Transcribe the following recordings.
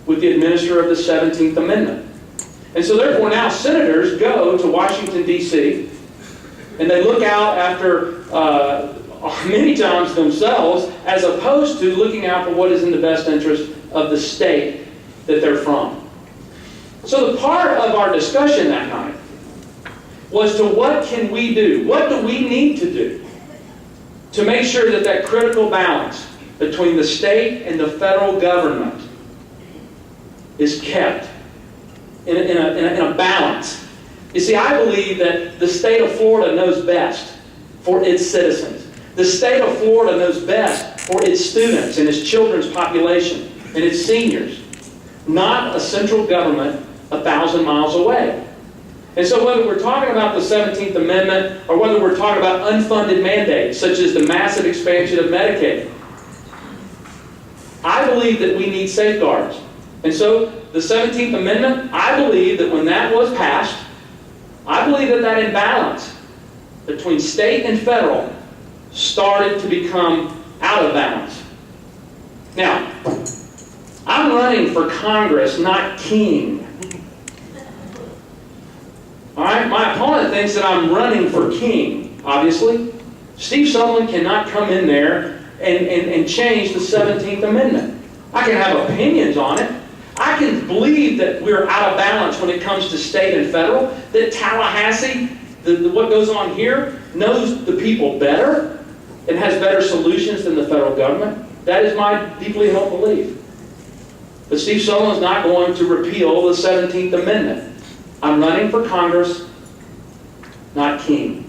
with the administrator of the 17th Amendment. And so therefore now senators go to Washington, D.C., and they look out after many times themselves, as opposed to looking out for what is in the best interest of the state that they're from. So the part of our discussion that night was to what can we do? What do we need to do to make sure that that critical balance between the state and the federal government is kept in a balance? You see, I believe that the state of Florida knows best for its citizens. The state of Florida knows best for its students and its children's population and its seniors, not a central government 1,000 miles away. And so whether we're talking about the 17th Amendment or whether we're talking about unfunded mandates, such as the massive expansion of Medicaid, I believe that we need safeguards. And so the 17th Amendment, I believe that when that was passed, I believe that that imbalance between state and federal started to become out of balance. Now, I'm running for Congress, not king. All right? My opponent thinks that I'm running for king, obviously. Steve Sutherland cannot come in there and change the 17th Amendment. I can have opinions on it. I can believe that we're out of balance when it comes to state and federal, that Tallahassee, what goes on here, knows the people better and has better solutions than the federal government. That is my deeply held belief. But Steve Sutherland's not going to repeal the 17th Amendment. I'm running for Congress, not king.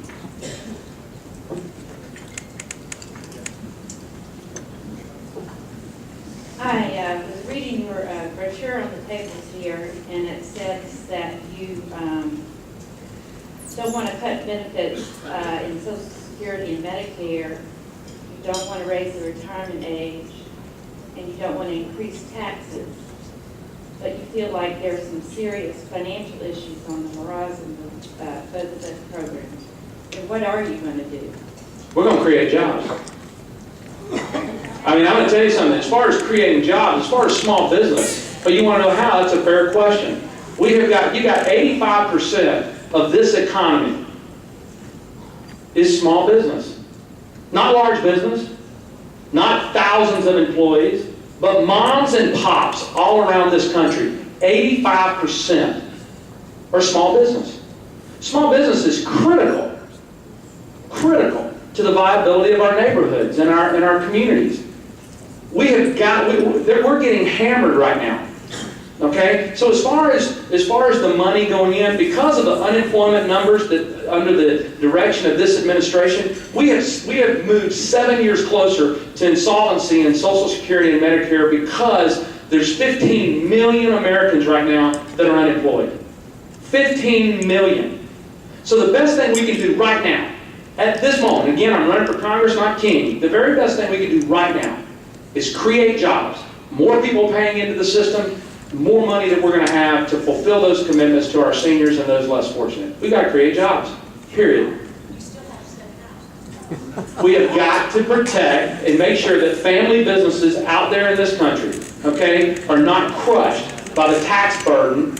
I was reading your brochure on the tables here, and it says that you don't want to cut benefits in Social Security and Medicare, you don't want to raise the retirement age, and you don't want to increase taxes, but you feel like there's some serious financial issues on the horizon with both of those programs. So what are you going to do? We're going to create jobs. I mean, I'm going to tell you something. As far as creating jobs, as far as small business, but you want to know how? That's a fair question. You got 85% of this economy is small business. Not large business, not thousands of employees, but moms and pops all around this country. 85% are small business. Small business is critical to the viability of our neighborhoods and our communities. We're getting hammered right now. Okay, so as far as the money going in, because of the unemployment numbers that under the direction of this administration, we have moved 7 years closer to insolvency in Social Security and Medicare because there's 15 million Americans right now that are unemployed. 15 million. So the best thing we can do right now, at this moment, again, I'm running for Congress, not king, the very best thing we can do right now is create jobs. More people paying into the system, more money that we're going to have to fulfill those commitments to our seniors and those less fortunate. We've got to create jobs, period. We have got to protect and make sure that family businesses out there in this country, okay, are not crushed by the tax burden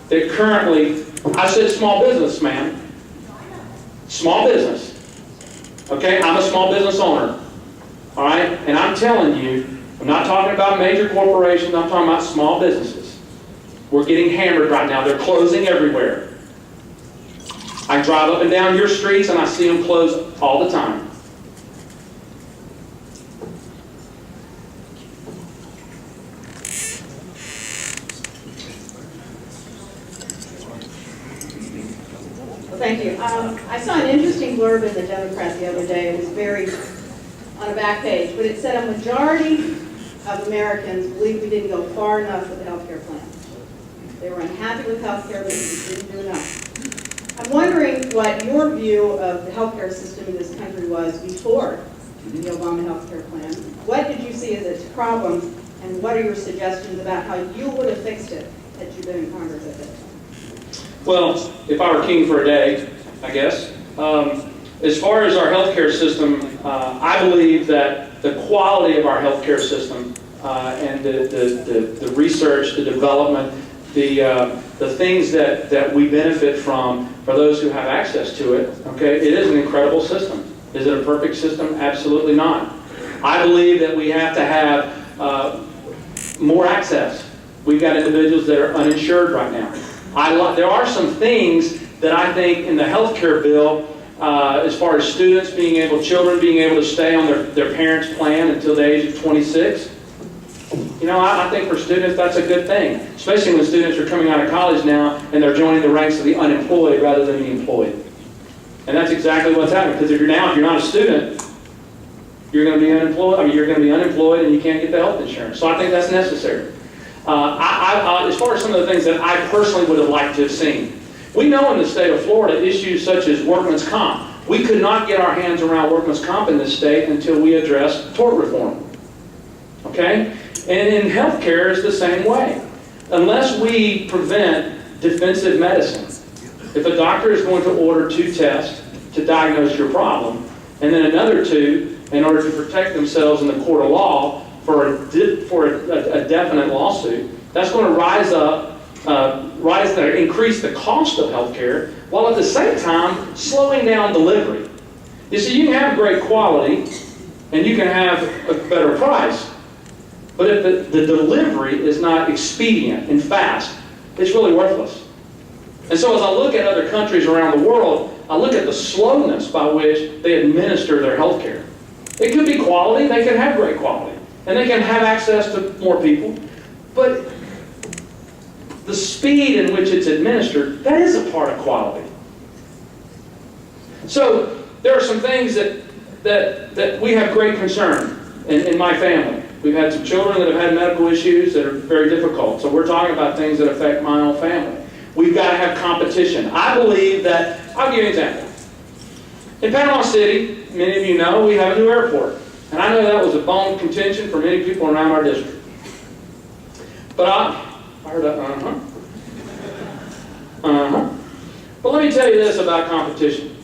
that currently, I said small business, man. Small business. Okay, I'm a small business owner. All right, and I'm telling you, I'm not talking about major corporations, I'm talking about small businesses. We're getting hammered right now. They're closing everywhere. I drive up and down your streets and I see them close all the time. Well, thank you. I saw an interesting blurb in the Democrat the other day. It was very on a back page, but it said a majority of Americans believe we didn't go far enough with the health care plan. They were unhappy with health care, but we didn't do enough. I'm wondering what your view of the health care system in this country was before the Obama health care plan. What did you see as its problems, and what are your suggestions about how you would have fixed it had you been in Congress at that time? Well, if I were king for a day, I guess. As far as our healthcare system, I believe that the quality of our healthcare system and the research, the development, the things that we benefit from for those who have access to it, okay, it is an incredible system. Is it a perfect system? Absolutely not. I believe that we have to have more access. We've got individuals that are uninsured right now. There are some things that I think in the health care bill, as far as students children being able to stay on their parents' plan until the age of 26. You know, I think for students that's a good thing, especially when students are coming out of college now and they're joining the ranks of the unemployed rather than the employed. And that's exactly what's happening. Because if you're not a student, you're going to be unemployed. I mean, you're going to be unemployed and you can't get the health insurance. So I think that's necessary. As far as some of the things that I personally would have liked to have seen, we know in the state of Florida issues such as workman's comp. We could not get our hands around workman's comp in this state until we addressed tort reform. Okay? And in healthcare, it's the same way. Unless we prevent defensive medicine, if a doctor is going to order 2 tests to diagnose your problem, and then another 2 in order to protect themselves in the court of law for a definite lawsuit, that's going to increase the cost of healthcare, while at the same time slowing down delivery. You see, you can have great quality, and you can have a better price, but if the delivery is not expedient and fast, it's really worthless. And so as I look at other countries around the world, I look at the slowness by which they administer their health care. It could be quality, they can have great quality, and they can have access to more people, but the speed in which it's administered, that is a part of quality. So there are some things that we have great concern in my family. We've had some children that have had medical issues that are very difficult. So we're talking about things that affect my own family. We've got to have competition. I believe that, I'll give you an example. In Panama City, many of you know, we have a new airport. And I know that was a bone of contention for many people around our district. But I heard that, But let me tell you this about competition.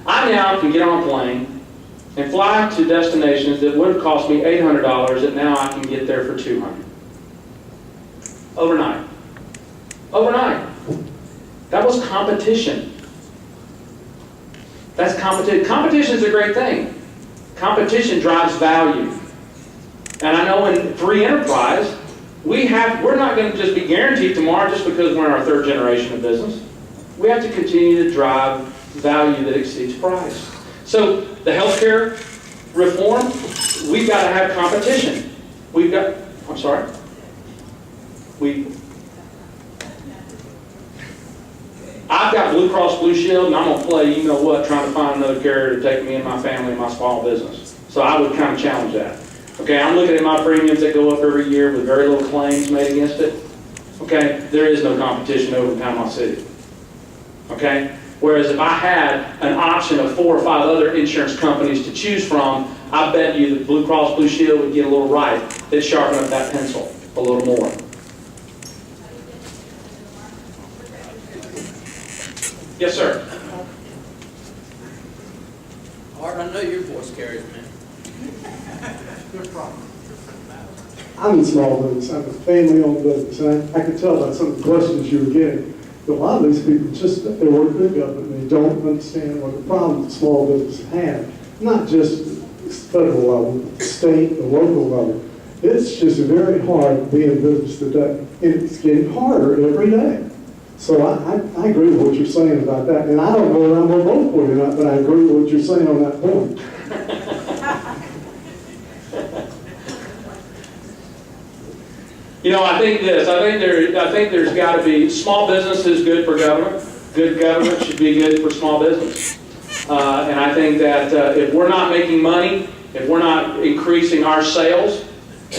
I now can get on a plane and fly to destinations that would have cost me $800 that now I can get there for $200. Overnight. Overnight. That was competition. That's competition. Competition is a great thing. Competition drives value. And I know in free enterprise, we're not going to just be guaranteed tomorrow just because we're in our 3rd generation of business. We have to continue to drive value that exceeds price. So the healthcare reform, we've got to have competition. I've got Blue Cross Blue Shield, and I'm going to play you know what, trying to find another carrier to take me and my family and my small business. So I would kind of challenge that. Okay, I'm looking at my premiums that go up every year with very little claims made against it. Okay, there is no competition over in Panama City. Okay? Whereas if I had an option of 4 or 5 other insurance companies to choose from, I bet you that Blue Cross Blue Shield would get a little right. They'd sharpen up that pencil a little more. Yes, sir. Art, I know your voice carries, man. I'm in small business. I'm a family-owned business, and I could tell by some of the questions you were getting that a lot of these people they work for the government and they don't understand what the problems small businesses have. Not just federal level, but the state, the local level. It's just very hard to be in business today, and it's getting harder every day. So I agree with what you're saying about that, and I don't know whether I'm going to vote for you or not, but I agree with what you're saying on that point. You know, I think there's got to be, small business is good for government. Good government should be good for small business. And I think that if we're not making money, if we're not increasing our sales,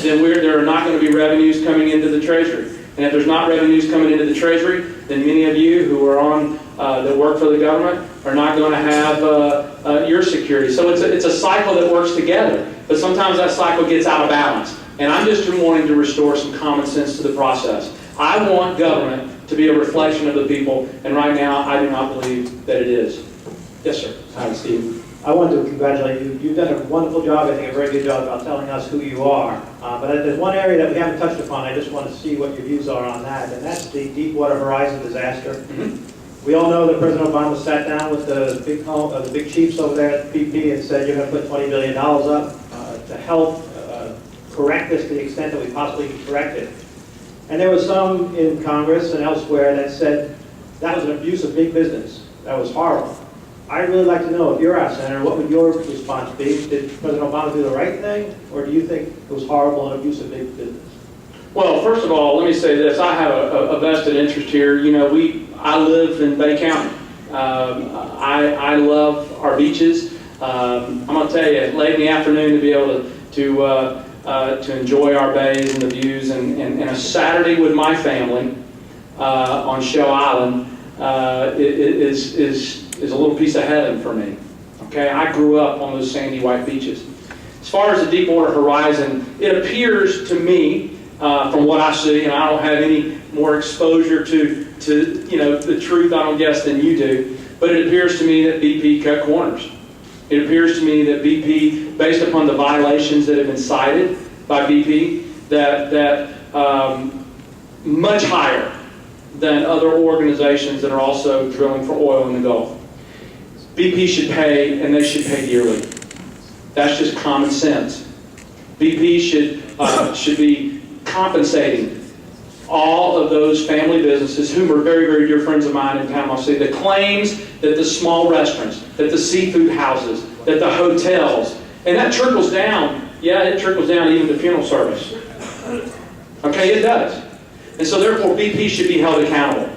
then there are not going to be revenues coming into the Treasury. And if there's not revenues coming into the Treasury, then many of you who are on that work for the government are not going to have your security. So it's a cycle that works together. But sometimes that cycle gets out of balance. And I'm just wanting to restore some common sense to the process. I want government to be a reflection of the people, and right now I do not believe that it is. Yes, sir. Hi, Steve. I wanted to congratulate you. You've done a wonderful job, I think a very good job about telling us who you are. But there's one area that we haven't touched upon. I just want to see what your views are on that, and that's the Deepwater Horizon disaster. We all know that President Obama sat down with the big chiefs over there at BP and said, you're going to put $20 billion up to help correct this to the extent that we possibly can correct it. And there was some in Congress and elsewhere that said that was an abuse of big business. That was horrible. I'd really like to know, if you're our senator, what would your response be? Did President Obama do the right thing, or do you think it was horrible and abuse of big business? Well, first of all, let me say this. I have a vested interest here. You know, I live in Bay County. I love our beaches. I'm going to tell you, late in the afternoon to be able to enjoy our bays and the views, and a Saturday with my family on Shell Island is a little piece of heaven for me. Okay, I grew up on those sandy white beaches. As far as the Deepwater Horizon, it appears to me, from what I see, and I don't have any more exposure to the truth, I don't guess, than you do, but it appears to me that BP cut corners. It appears to me that BP, based upon the violations that have been cited by BP, that much higher than other organizations that are also drilling for oil in the Gulf. BP should pay, and they should pay dearly. That's just common sense. BP should be compensating all of those family businesses, whom are very, very dear friends of mine in Tallahassee, the claims that the small restaurants, that the seafood houses, that the hotels, and that trickles down, it trickles down even to funeral service. Okay, it does. And so therefore BP should be held accountable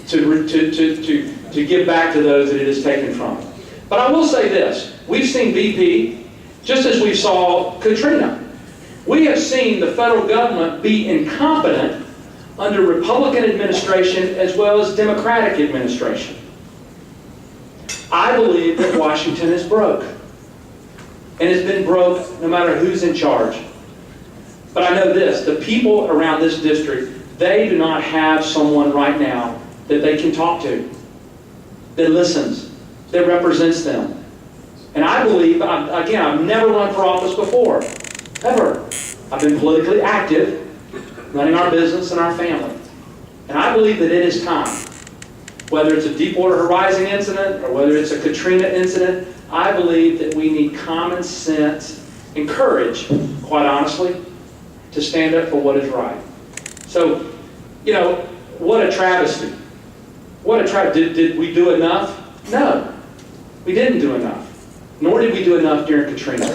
to give back to those that it is taken from. But I will say this, we've seen BP, just as we saw Katrina. We have seen the federal government be incompetent under Republican administration as well as Democratic administration. I believe that Washington is broke. And it's been broke no matter who's in charge. But I know this, the people around this district, they do not have someone right now that they can talk to, that listens, that represents them. And I believe, again, I've never run for office before, ever. I've been politically active, running our business and our family. And I believe that it is time, whether it's a Deepwater Horizon incident or whether it's a Katrina incident, I believe that we need common sense and courage, quite honestly, to stand up for what is right. So, what a travesty. What a travesty. Did we do enough? No, we didn't do enough. Nor did we do enough during Katrina.